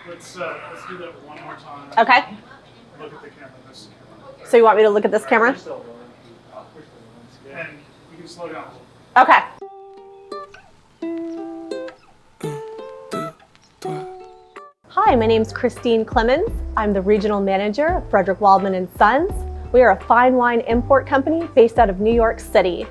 Let's do that one more time. Okay. Look at the camera. This camera. So you want me to look at this camera? And you can slow down. Okay. Hi, my name's Christine Clemmons. I'm the Regional Manager of Frederick Wildman Sons. We are a fine wine import company based out of New York City.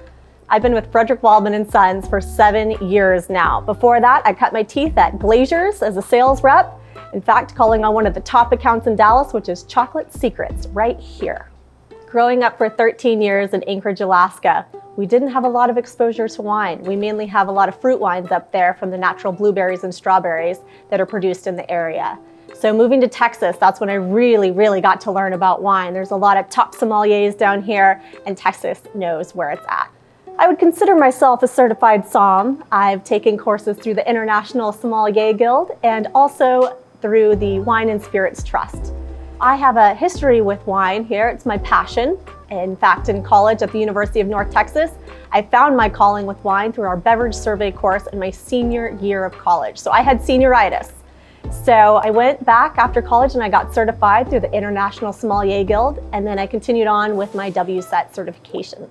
I've been with Frederick Wildman Sons for 7 years now. Before that, I cut my teeth at Glazier's as a sales rep. In fact, calling on one of the top accounts in Dallas, which is Chocolate Secrets, right here. Growing up for 13 years in Anchorage, Alaska, we didn't have a lot of exposure to wine. We mainly have a lot of fruit wines up there from the natural blueberries and strawberries that are produced in the area. So moving to Texas, that's when I really got to learn about wine. There's a lot of top sommeliers down here, and Texas knows where it's at. I would consider myself a certified somm. I've taken courses through the International Sommelier Guild and also through the Wine and Spirits Trust. I have a history with wine here. It's my passion. In fact, in college at the University of North Texas, I found my calling with wine through our beverage survey course in my senior year of college. So I had senioritis. So I went back after college and I got certified through the International Sommelier Guild, and then I continued on with my WSET certifications.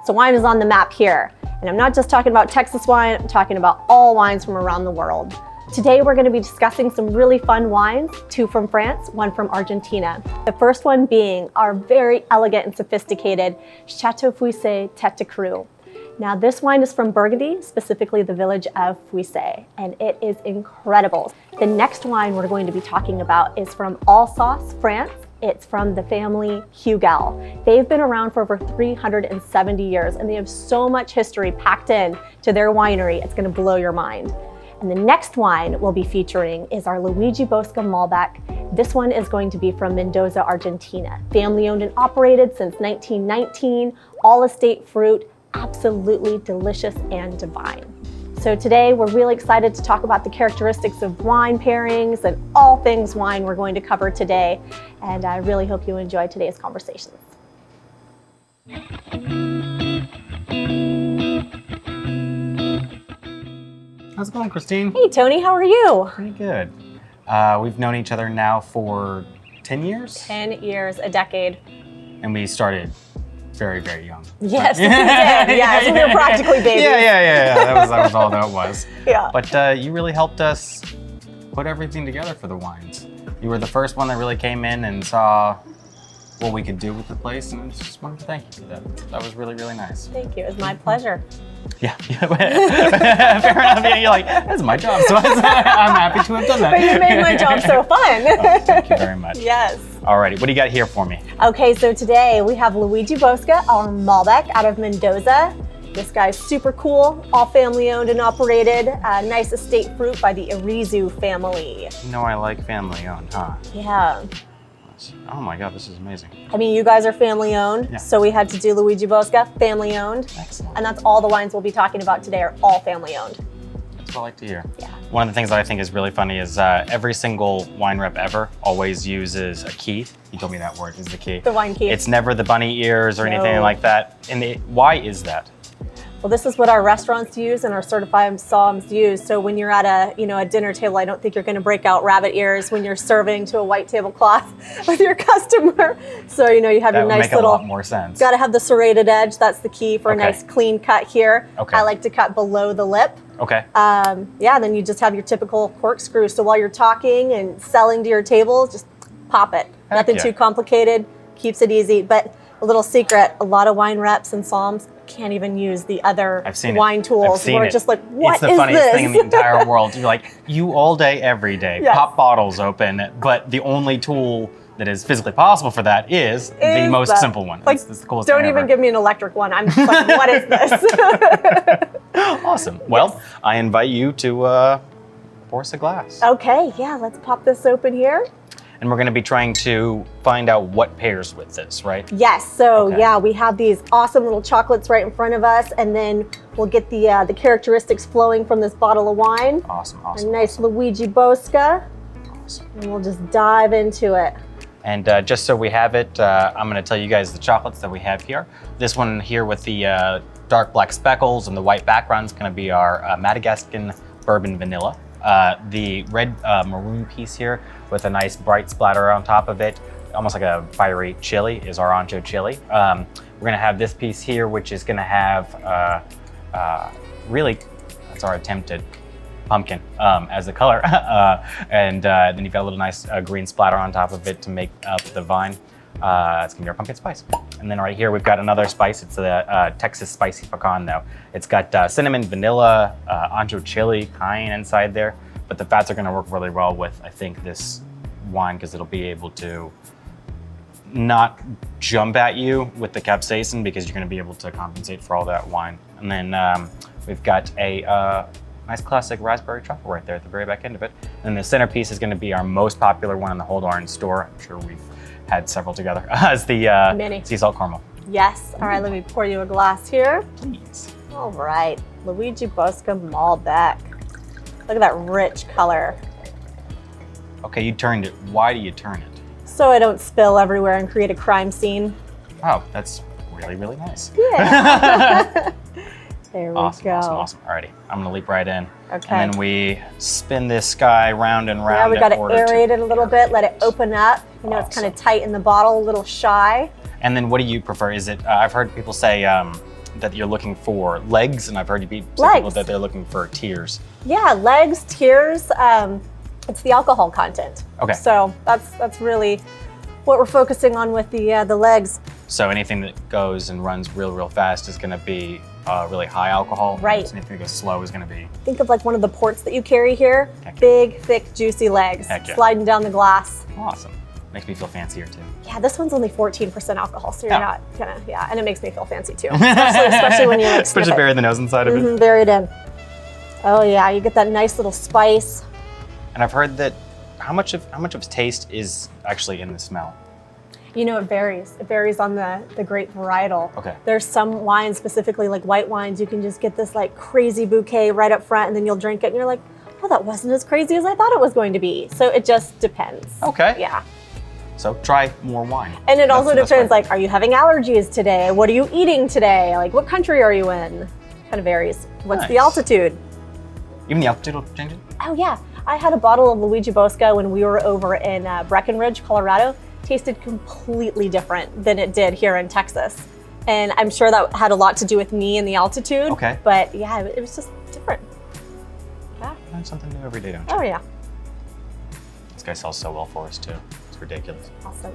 So wine is on the map here. And I'm not just talking about Texas wine, I'm talking about all wines from around the world. Today we're going to be discussing some really fun wines, 2 from France, 1 from Argentina. The first one being our very elegant and sophisticated Chateau Fouissé Tête de Cru. Now this wine is from Burgundy, specifically the village of Fouissé, and it is incredible. The next wine we're going to be talking about is from Alsace, France. It's from the family Hugel. They've been around for over 370 years and they have so much history packed in to their winery, it's going to blow your mind. And the next wine we'll be featuring is our Luigi Bosca Malbec. This one is going to be from Mendoza, Argentina. Family owned and operated since 1919, all estate fruit, absolutely delicious and divine. So today we're really excited to talk about the characteristics of wine pairings and all things wine we're going to cover today. And I really hope you enjoy today's conversations. How's it going, Christine? Hey, Tony, how are you? Pretty good. We've known each other now for 10 years? 10 years, a decade. And we started very young. Yes, we did. Yes, we were practically babies. Yeah. That was all that it was. Yeah. But you really helped us put everything together for the wines. You were the first one that really came in and saw what we could do with the place, and I just wanted to thank you for that. That was really nice. Thank you. It was my pleasure. Yeah. Fair enough. Yeah, you're like, that's my job, so I'm happy to have done that. But you made my job so fun. Oh, thank you very much. Yes. Alrighty, what do you got here for me? Okay, so today we have Luigi Bosca, our Malbec out of Mendoza. This guy's super cool, all family owned and operated. Nice estate fruit by the Irizu family. You know I like family owned, huh? Yeah. Oh my God, this is amazing. I mean, you guys are family owned, Yeah. so we had to do Luigi Bosca, family owned. Excellent. And that's all the wines we'll be talking about today are all family owned. That's what I like to hear. Yeah. One of the things that I think is really funny is every single wine rep ever always uses a key. You told me that word is the key. The wine key. It's never the bunny ears or anything No. like that. And why is that? Well, this is what our restaurants use and our certified somms use. So when you're at a dinner table, I don't think you're going to break out rabbit ears when you're serving to a white tablecloth with your customer. So you have That your would nice make little. a lot more sense. Got to have the serrated edge. That's the key for Okay. a nice clean cut here. Okay. I like to cut below the lip. Okay. Then you just have your typical corkscrew. So while you're talking and selling to your table, just pop it. Heck Nothing yeah. too complicated. Keeps it easy. But a little secret: a lot of wine reps and somms can't even use the other I've seen wine it. tools. I've seen We're it. just like, what is It's the funniest this? thing in the entire world. You're like, you all day, every day, Yes. pop bottles open, but the only tool that is physically possible for that is the most that- simple one. Like, It's the coolest don't thing even ever. give me an electric one. I'm just like, what is this? Awesome. Well, I invite you to pour us a glass. Okay, yeah, let's pop this open here. And we're going to be trying to find out what pairs with this, right? Yes, so Okay. yeah, we have these awesome little chocolates right in front of us, and then we'll get the characteristics flowing from this bottle of wine. Awesome. A nice Luigi Bosca, and we'll just dive into it. And just so we have it, I'm going to tell you guys the chocolates that we have here. This one here with the dark black speckles and the white background is going to be our Madagascan bourbon vanilla. The red maroon piece here with a nice bright splatter on top of it, almost like a fiery chili, is our ANCHO chili. We're gonna have this piece here, which is gonna have really, that's our attempted pumpkin as the color. And then you've got a little nice green splatter on top of it to make up the vine. It's gonna be our pumpkin spice. And then right here, we've got another spice. It's the Texas spicy pecan though. It's got cinnamon, vanilla, ANCHO chili, cayenne inside there. But the fats are gonna work really well with, I think, this wine because it'll be able to not jump at you with the capsaicin because you're gonna be able to compensate for all that wine. And then we've got a nice classic raspberry truffle right there at the very back end of it. And the centerpiece is gonna be our most popular one in the whole darn store. I'm sure we've had several together, as the Mini. sea salt caramel. Yes. All right, let me pour you a glass here. Please. All right, Luigi Bosca Malbec. Look at that rich color. Okay, you turned it. Why do you turn it? So I don't spill everywhere and create a crime scene. Oh, that's really, really nice. Yeah. There we Awesome, go. awesome. Alrighty, I'm gonna leap right in. Okay. And then we spin this guy round and round. Yeah, we got to in order aerate it a little bit, let it open up. You know, it's kind of tight in the bottle, a little shy. And then what do you prefer? Is it, I've heard people say that you're looking for legs, and I've heard people that they're looking for tears. Yeah, legs, tears, it's the alcohol content. Okay. So that's really what we're focusing on with the legs. So anything that goes and runs real fast is gonna be really high alcohol. Right. So anything that goes slow is gonna be. Think of like one of the ports that you carry here. Heck yeah. Big, thick, juicy legs, Heck yeah. sliding down the glass. Awesome. Makes me feel fancier too. Yeah, this one's only 14% alcohol, so you're Oh. not gonna, yeah, and it makes me feel fancy too. Especially when you like sniff Especially it. bury the nose inside of it. Buried in. Oh yeah, you get that nice little spice. And I've heard that how much of taste is actually in the smell? You know, it varies. It varies on the grape varietal. Okay. There's some wines, specifically like white wines, you can just get this like crazy bouquet right up front and then you'll drink it and you're like, oh, that wasn't as crazy as I thought it was going to be. So it just depends. Okay. Yeah. So try more wine. And it That's also the best depends, way. like, are you having allergies today? What are you eating today? Like, what country are you in? Kind of varies. What's the Nice. altitude? Even the altitude will change it? Oh yeah, I had a bottle of Luigi Bosca when we were over in Breckenridge, Colorado. Tasted completely different than it did here in Texas. And I'm sure that had a lot to do with me and the altitude. Okay. But yeah, it was just different. Yeah. Learn something new every day, don't you? Oh yeah, This guy sells so well for us too. It's ridiculous. awesome.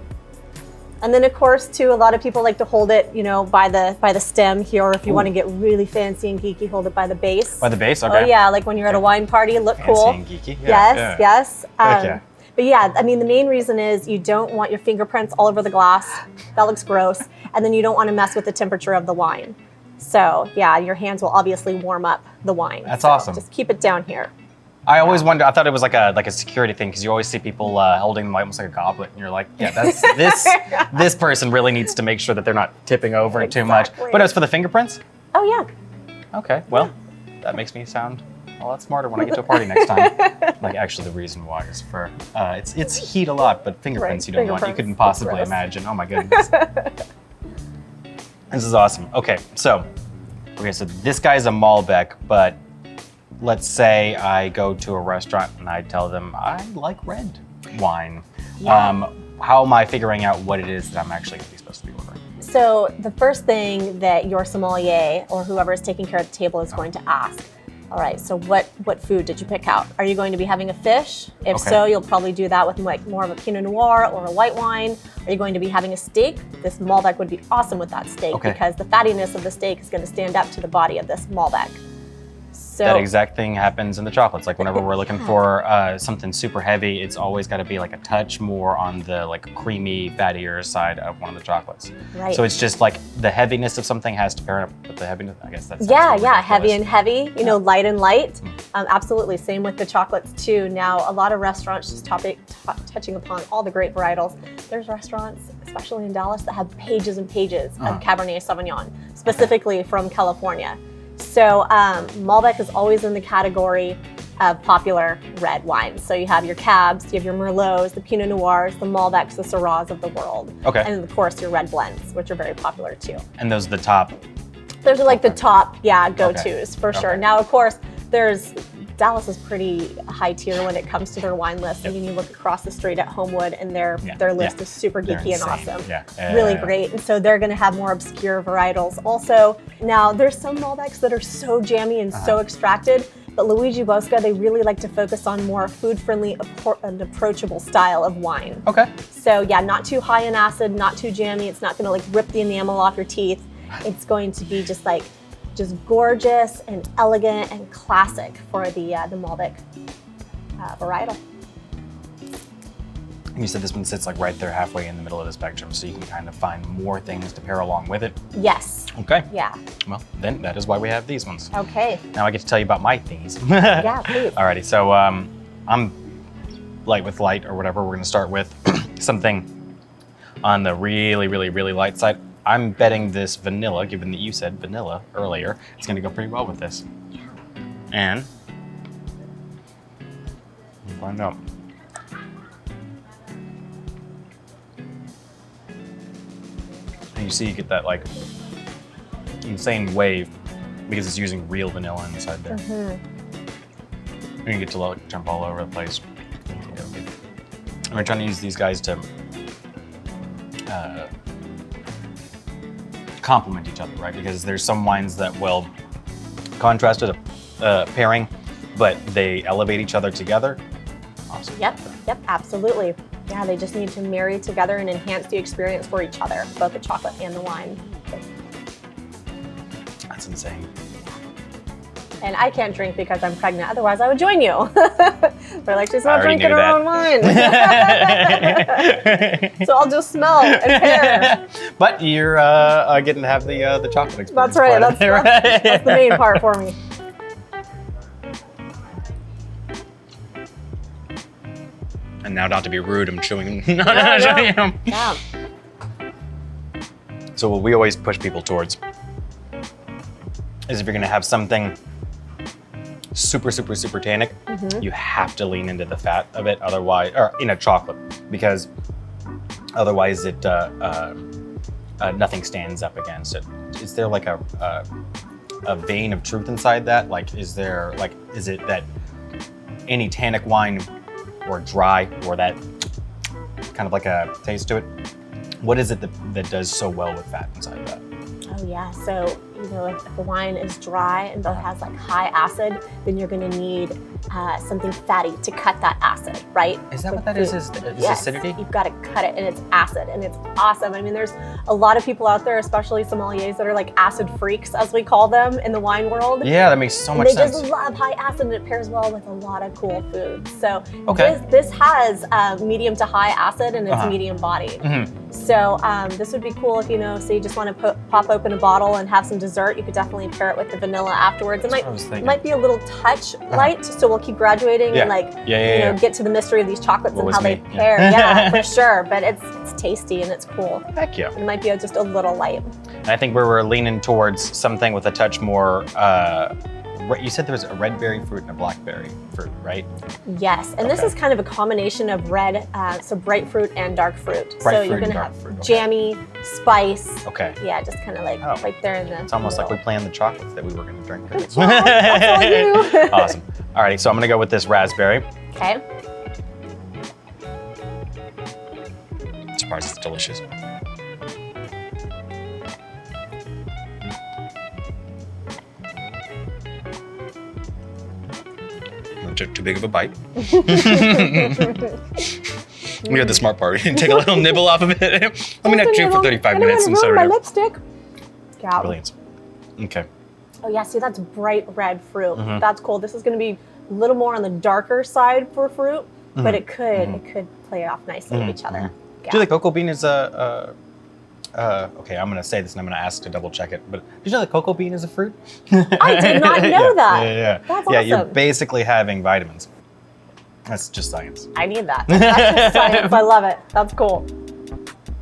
And then of course too, a lot of people like to hold it, you know, by the stem here, or if you want to get really fancy and geeky, hold it by the base. By the base? Okay. Oh yeah, like when you're at a wine party, look Fancy cool. and geeky. Yeah, Yes. Heck yeah. But yeah, I mean, the main reason is you don't want your fingerprints all over the glass. That looks gross. And then you don't want to mess with the temperature of the wine. So yeah, your hands will obviously warm up the wine. That's So awesome. Just keep it down here. I always wondered, I thought it was like a security thing because you always see people holding them almost like a goblet and you're like, yeah, that's this person really needs to make sure that they're not tipping over too much. Exactly. But as for the fingerprints? Oh yeah. Okay, well, that makes me sound a lot smarter when I get to a party next time. Like actually the reason why is for, it's heat a lot, but fingerprints Right, you don't want. You fingerprints. couldn't possibly Gross. imagine. Oh my goodness. This is awesome. Okay, so this guy's a Malbec, but let's say I go to a restaurant and I tell them I like red wine. Yeah. How am I figuring out what it is that I'm actually going to be supposed to be ordering? So the first thing that your sommelier or whoever is taking care of the table is going to ask, all right, so what food did you pick out? Are you going to be having a fish? If Okay. so, you'll probably do that with like more of a Pinot Noir or a white wine. Are you going to be having a steak? This Malbec would be awesome with that steak Okay. because the fattiness of the steak is going to stand up to the body of this Malbec. So That exact thing happens in the chocolates. Like whenever we're looking for something super heavy, it's always got to be like a touch more on the like creamy, fattier side of one of the chocolates. Right. So it's just like the heaviness of something has to pair up with the heaviness. I guess that's yeah, heavy and heavy, you know, light and light. Absolutely, same with the chocolates too. Now, a lot of restaurants, just touching upon all the great varietals, there's restaurants, especially in Dallas, that have pages and pages of Cabernet Sauvignon, specifically from California. So Malbec is always in the category of popular red wines. So you have your Cabs, you have your Merlots, the Pinot Noirs, the Malbecs, the Syrahs of the world. Okay. And of course your red blends, which are very popular too. And those are the top. Those are like the top, go-tos for sure. Okay. Now, of course, there's Dallas is pretty high tier when it comes to their wine list. I mean, you look across the street at Homewood and their list is super geeky and awesome. Really great. And so they're gonna have more obscure varietals. Also, now there's some Malbecs that are so jammy and so extracted, but Luigi Bosca, they really like to focus on more food-friendly and approachable style of wine. Okay. So yeah, not too high in acid, not too jammy. It's not gonna like rip the enamel off your teeth. It's going to be just gorgeous and elegant and classic for the Malbec varietal. And you said this one sits like right there halfway in the middle of the spectrum, so you can kind of find more things to pair along with it. Yes. Okay. Yeah. Well, then that is why we have these ones. Okay. Now I get to tell you about my thingies. Yeah, please. Alrighty, so I'm light with light or whatever. We're gonna start with something on the really, really, really light side. I'm betting this vanilla, given that you said vanilla earlier, it's gonna go pretty well with this. And we'll find out. And you see you get that like insane wave because it's using real vanilla inside there. And you get to like jump all over the place. And we're trying to use these guys to complement each other, right? Because there's some wines that will contrast a pairing, but they elevate each other together. Awesome. Yep, absolutely. Yeah, they just need to marry together and enhance the experience for each other, both the chocolate and the wine. That's insane. And I can't drink because I'm pregnant, otherwise I would join you. They're like, she's not drinking her own wine. So I'll just smell and pair. But you're getting to have the chocolate experience. That's right, that's the main part for me. And now, not to be rude, I'm showing him. Yeah. So what we always push people towards is if you're gonna have something super, super, super tannic, you have to lean into the fat of it, otherwise, or in a chocolate, because otherwise it nothing stands up against it. Is there like a vein of truth inside that? Like, is it that any tannic wine or dry or that kind of like a taste to it? What is it that does so well with fat inside that? Oh yeah, so you know, if the wine is dry and though has like high acid, then you're gonna need something fatty to cut that acid, right? Is that what that food. is Yes, acidity? you've got to cut it and it's acid and it's awesome. I mean, there's a lot of people out there, especially sommeliers, that are like acid freaks, as we call them in the wine world. Yeah, that makes so much They sense. just love high acid and it pairs well with a lot of cool foods. So Okay. this has medium to high acid and it's medium body. So this would be cool if, you know, say you just want to pop open a bottle and have some dessert. You could definitely pair it with the vanilla afterwards. It might be a little touch light, so we'll keep graduating and you know, get to the mystery of these chocolates and how they pair. Yeah, for sure. But it's tasty and it's cool. Heck yeah. It might be just a little light. And I think we're leaning towards something with a touch more, you said there was a red berry fruit and a blackberry fruit, right? Yes, and this is kind of a combination of red, so bright fruit and dark fruit. So you're gonna have jammy, spice. Okay. Yeah, just kind of like right there in the It's almost like we planned the chocolates that we were gonna drink. Good job. That's all you. Awesome. Alrighty, so I'm gonna go with this raspberry. Okay. I'm surprised it's delicious. Too big of a bite. We got the smart part. Take a little nibble off of it. Let me not chew for 35 minutes instead of my lipstick. Yeah. Brilliant. Okay. Oh yeah, see that's bright red fruit. That's cool. This is going to be a little more on the darker side for fruit, but it could play off nicely with each other. Yeah. Do you think cocoa bean is okay, I'm gonna say this and I'm gonna ask to double check it, but did you know that cocoa bean is a fruit? I did not know that. Yeah. That's Yeah, awesome. you're basically having vitamins. That's just science. I need that. That's just science. I love it. That's cool.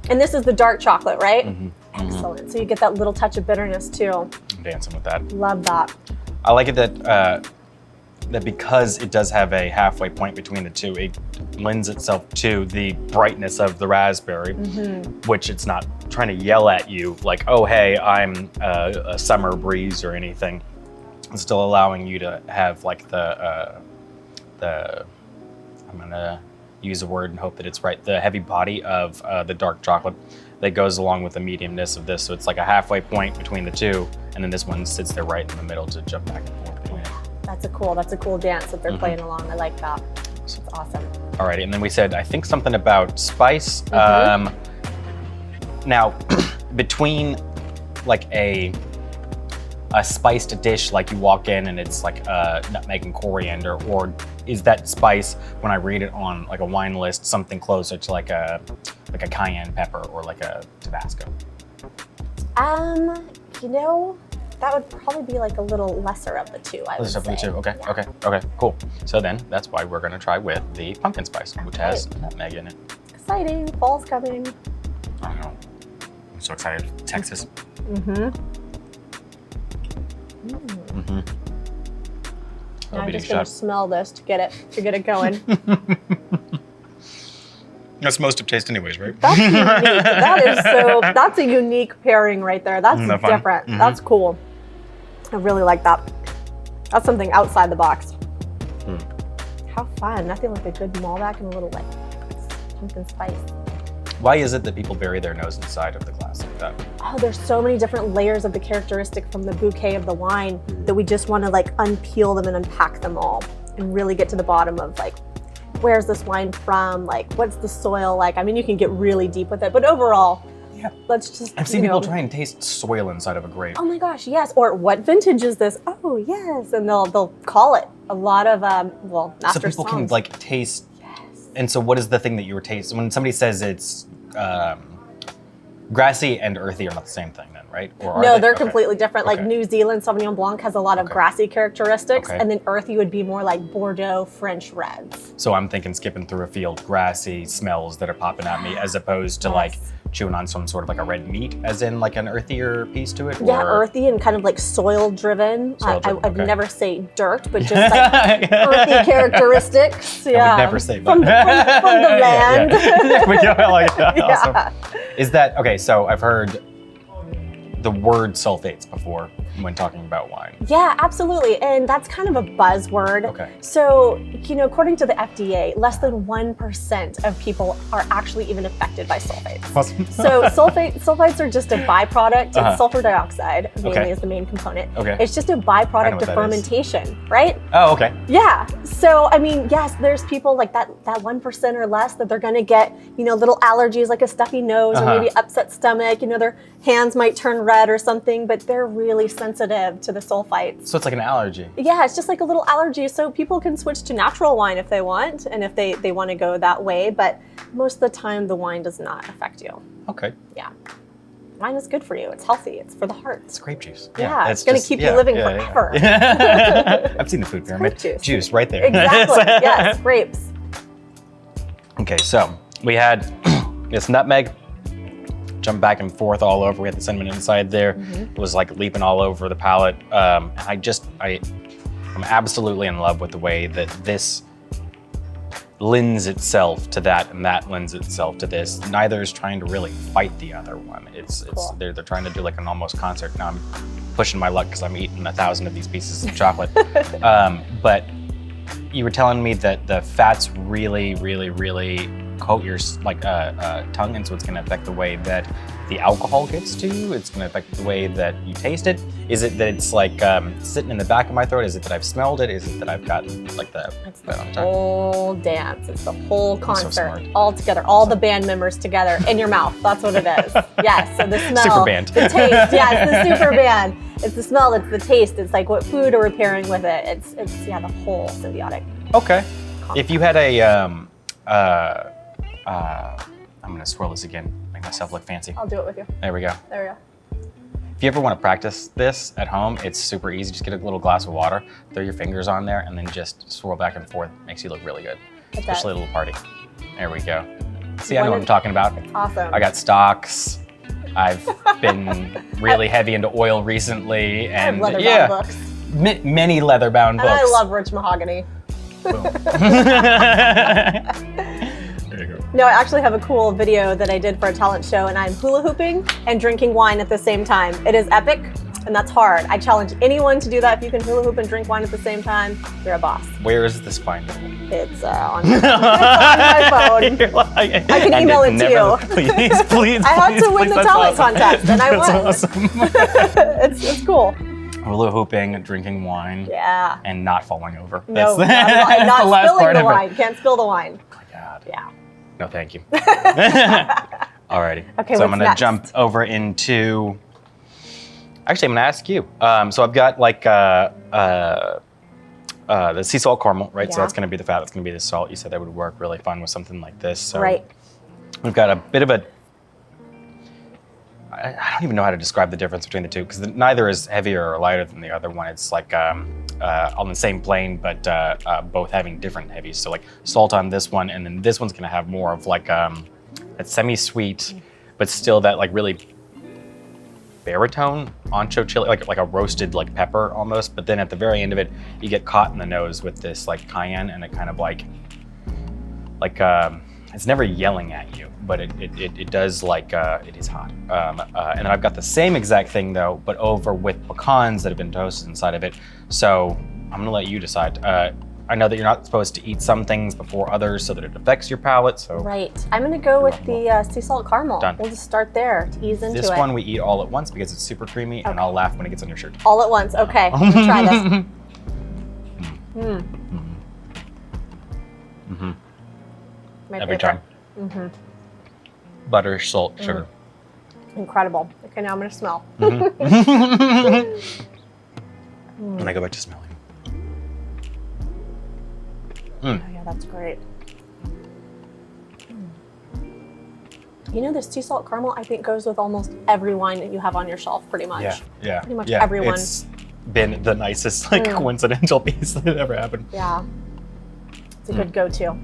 And this is the dark chocolate, right? Excellent. So you get that little touch of bitterness too. I'm dancing with that. Love that. I like it that that because it does have a halfway point between the two, it lends itself to the brightness of the raspberry, which it's not trying to yell at you like, oh, hey, I'm a summer breeze or anything. It's still allowing you to have like the I'm gonna use a word and hope that it's right, the heavy body of the dark chocolate that goes along with the mediumness of this. So it's like a halfway point between the two, and then this one sits there right in the middle to jump back and forth between it. That's a cool dance that they're playing along. I like that. It's awesome. Alrighty, and then we said, I think something about spice. Now, between like a spiced dish, like you walk in and it's like nutmeg and coriander, or is that spice, when I read it on like a wine list, something closer to like a cayenne pepper or like a Tabasco? You know, that would probably be like a little lesser of the two, I would say. Okay, yeah. Okay, cool. So then that's why we're gonna try with the pumpkin spice, which has nutmeg in it. Exciting, fall's coming. I know, I'm so excited. Texas. Now I'm just gonna smell this to get it going. That's most of taste anyways, right? That's unique. That's a unique pairing right there. That's different. That's cool. I really like that. That's something outside the box. How fun. Nothing like a good Malbec and a little like pumpkin spice. Why is it that people bury their nose inside of the glass like that? Oh, there's so many different layers of the characteristic from the bouquet of the wine that we just want to like unpeel them and unpack them all and really get to the bottom of like, where's this wine from? Like, what's the soil like? I mean, you can get really deep with it, but overall, let's just, I've seen people try and taste soil inside of a grape. Oh my gosh, yes. Or what vintage is this? Oh, yes. And they'll call it. A lot of, master So people songs. can like taste. Yes. And so what is the thing that you were tasting? When somebody says it's grassy and earthy are not the same thing then, right? Or are No, they? they're Okay. completely different. Like Okay. New Zealand Sauvignon Blanc has a lot of grassy characteristics, Okay. and then earthy would be more like Bordeaux French reds. So I'm thinking skipping through a field, grassy smells that are popping at me, as opposed to like chewing on some sort of like a red meat, as in like an earthier piece to it? Yeah, or... earthy and kind of like soil driven. I'd okay. never say dirt, but just like earthy characteristics. Yeah. I would never say, but from the land. There we go. I like that. Yeah. Awesome. Is that okay? So I've heard the word sulfates before when talking about wine. Yeah, absolutely. And that's kind of a buzzword. Okay. So, according to the FDA, less than 1% of people are actually even affected by sulfates. Awesome. So sulfites are just a byproduct. It's sulfur dioxide mainly is the main component. Okay. It's just a byproduct of fermentation, right? Oh, okay. Yeah. So, I mean, yes, there's people like that 1% or less that they're going to get, little allergies like a stuffy nose or maybe upset stomach. Their hands might turn red or something, but they're really sensitive to the sulfites. So it's like an allergy. Yeah, it's just like a little allergy. So people can switch to natural wine if they want, and if they want to go that way. But most of the time, the wine does not affect you. Okay. Yeah. Wine is good for you. It's healthy. It's for the heart. It's grape juice. Yeah, it's going to keep you living forever. Yeah. I've seen the food pyramid. Grape juice. Juice right there. Exactly. Yes, grapes. Okay, so we had this nutmeg jump back and forth all over. We had the cinnamon inside there. It was like leaping all over the palate. And I'm absolutely in love with the way that this lends itself to that, and that lends itself to this. Neither is trying to really fight the other one. Cool. They're trying to do like an almost concert. Now I'm pushing my luck because I'm eating 1,000 of these pieces of chocolate. But you were telling me that the fats really, really, really coat your tongue, and so it's going to affect the way that the alcohol gets to you. It's going to affect the way that you taste it. Is it that it's like sitting in the back of my throat? Is it that I've smelled it? Is it that I've gotten like the whole dance? It's the whole concert, smart. all together, all the band members together in your mouth. That's what it is. Yes. So the smell, super band. the taste. Yeah, it's the super band. It's the smell. It's the taste. It's like what food are we pairing with it. It's the whole symbiotic. Okay. If you had I'm gonna swirl this again, make myself look fancy. I'll do it with you. There we go. There we go. If you ever want to practice this at home, it's super easy. Just get a little glass of water, throw your fingers on there, and then just swirl back and forth. Makes you look really good. Especially a little party. There we go. See, I know what I'm talking about. Awesome. I got stocks. I've been really heavy into oil recently, and leather-bound books. Many leather-bound books. And I love rich mahogany. Boom. There you go. No, I actually have a cool video that I did for a talent show, and I'm hula hooping and drinking wine at the same time. It is epic. And that's hard. I challenge anyone to do that. If you can hula hoop and drink wine at the same time, you're a boss. Where is this find? It's on my phone. I can email it to you. Please. I had to win the talent contest, and I won. That's awesome. It's cool. Hula hooping, drinking wine, Yeah. and not falling over. No, That's not the last spilling part the of it. wine. Can't spill the wine. Oh my God. Yeah. No, thank you. Alrighty. Okay, so I'm what's gonna next? jump over into. Actually, I'm gonna ask you. So I've got like the sea salt caramel, right? So Yeah. that's gonna be the fat. That's gonna be the salt. You said that would work really fun with something like this. So Right. we've got a bit of a. I don't even know how to describe the difference between the two because neither is heavier or lighter than the other one. It's like on the same plane, but both having different heavies. So like salt on this one, and then this one's gonna have more of like that semi-sweet, but still that like really baritone ancho chili, like a roasted like pepper almost. But then at the very end of it, you get caught in the nose with this like cayenne, and it kind of like it's never yelling at you, but it does like, it is hot. And then I've got the same exact thing though, but over with pecans that have been toasted inside of it. So I'm gonna let you decide. I know that you're not supposed to eat some things before others so that it affects your palate, so. Right. I'm gonna go with the sea salt caramel. Done. We'll just start there to ease into This it. one we eat all at once because it's super creamy, and I'll laugh when it gets on your shirt. All at once. Okay. I'm gonna try this. My Every favorite. time. Butter, salt, sugar. Incredible. Okay, now I'm gonna smell. And I go back to smelling. Oh yeah, that's great. You know, the sea salt caramel, I think, goes with almost every wine that you have on your shelf, pretty much. Yeah. Pretty much yeah. everyone. It's been the nicest like coincidental piece that ever happened. Yeah. It's a good go-to.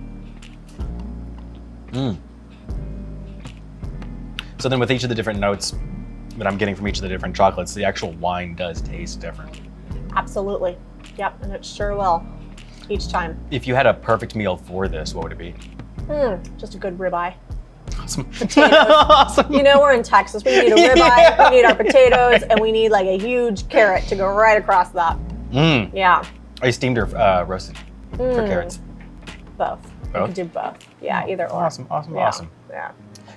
So then with each of the different notes that I'm getting from each of the different chocolates, the actual wine does taste different. Absolutely. Yep, and it sure will. Each time. If you had a perfect meal for this, what would it be? Just a good ribeye. Awesome. Awesome. You know, we're in Texas. We need a ribeye, we need our potatoes, and we need like a huge carrot to go right across that. Yeah. Are you steamed or roasted for carrots? Both. We can do both. Yeah, either or. Awesome. Yeah.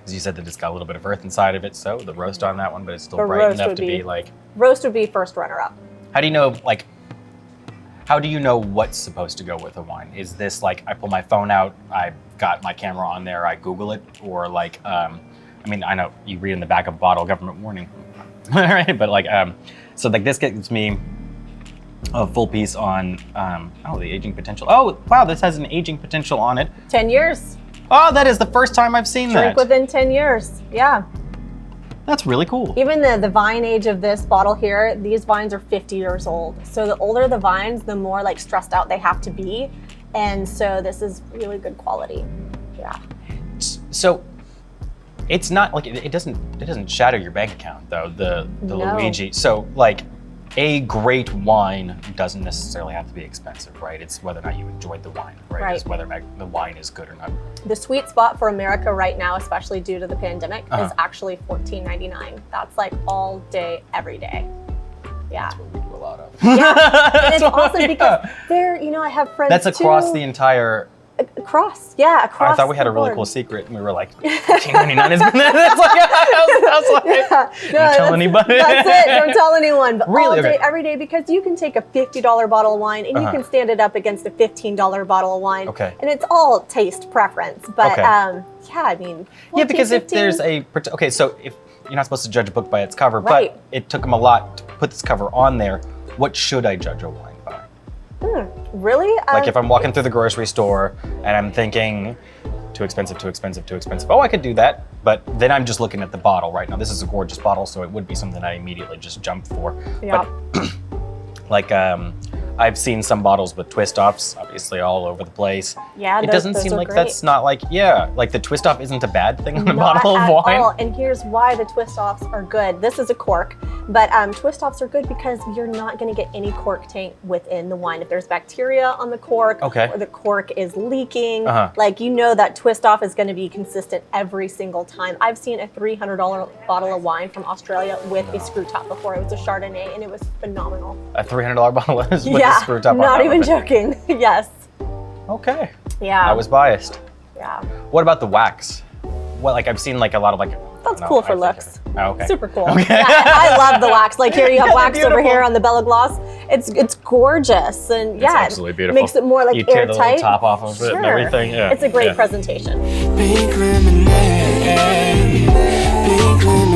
As you said that it's got a little bit of earth inside of it, so the roast on that one, but it's still The bright roast enough would to be be- like. Roast would be first runner-up. How do you know, like, how do you know what's supposed to go with a wine? Is this like, I pull my phone out, I've got my camera on there, I Google it, or like, I mean, I know you read in the back of a bottle, government warning, right? But like, so like this gives me a full piece on, the aging potential. Oh, wow, this has an aging potential on it. 10 years. Oh, that is the first time I've seen Drink that. within 10 years. Yeah. That's really cool. Even the vine age of this bottle here, these vines are 50 years old. So the older the vines, the more like stressed out they have to be. And so this is really good quality. Yeah. So it's not like it doesn't shatter your bank account though, the No. Luigi. So like a great wine doesn't necessarily have to be expensive, right? It's whether or not you enjoyed the wine, right? Right. It's whether or not the wine is good or not. The sweet spot for America right now, especially due to the pandemic, is actually $14.99. That's like all day, every day. Yeah. That's what we do a lot of. Yeah. And it's awesome because there, you know, I have friends That's across too. the entire. Across, yeah, across. I thought we had the a really board. cool secret, and we were like, $14.99 is. That's like, I was like, Yeah. don't tell anybody. That's it. Don't tell anyone. But Really? all day, Okay. every day, because you can take a $50 bottle of wine and you can stand it up against a $15 bottle of wine. Okay. And it's all taste preference. But Okay. yeah, I mean, Yeah, because if 15. there's a okay, so if you're not supposed to judge a book by its cover, Right. but it took them a lot to put this cover on there. What should I judge a wine by? Really? Like if I'm walking through the grocery store and I'm thinking, too expensive. Oh, I could do that. But then I'm just looking at the bottle right now. This is a gorgeous bottle, so it would be something I immediately just jump for. Yeah. But like, I've seen some bottles with twist offs, obviously all over the place. Yeah, It doesn't seem are like great. that's not like, like the twist off isn't a bad thing on a Not bottle of at wine. all. And here's why the twist offs are good. This is a cork, but twist offs are good because you're not going to get any cork taint within the wine. If there's bacteria on the cork, Okay. or the cork is leaking, Uh-huh. like you know that twist off is going to be consistent every single time. I've seen a $300 bottle of wine from Australia with a screw top before. It was a Chardonnay and it was phenomenal. A $300 bottle is with yeah, a screw top on not top even of it. joking. Yes. Okay. Yeah. I was biased. Yeah. What about the wax? Well, like I've seen like a lot of like. That's no, cool for I think looks. Oh, okay. Super cool. Okay. Yeah, I love the wax. Like here you have Yeah, wax over beautiful. here on the Bella Gloss. It's gorgeous and It's yeah, absolutely beautiful. makes it more like You tear the little airtight. top off of it and everything. Yeah. It's a great yeah. presentation. Pink lemonade, pink lemonade.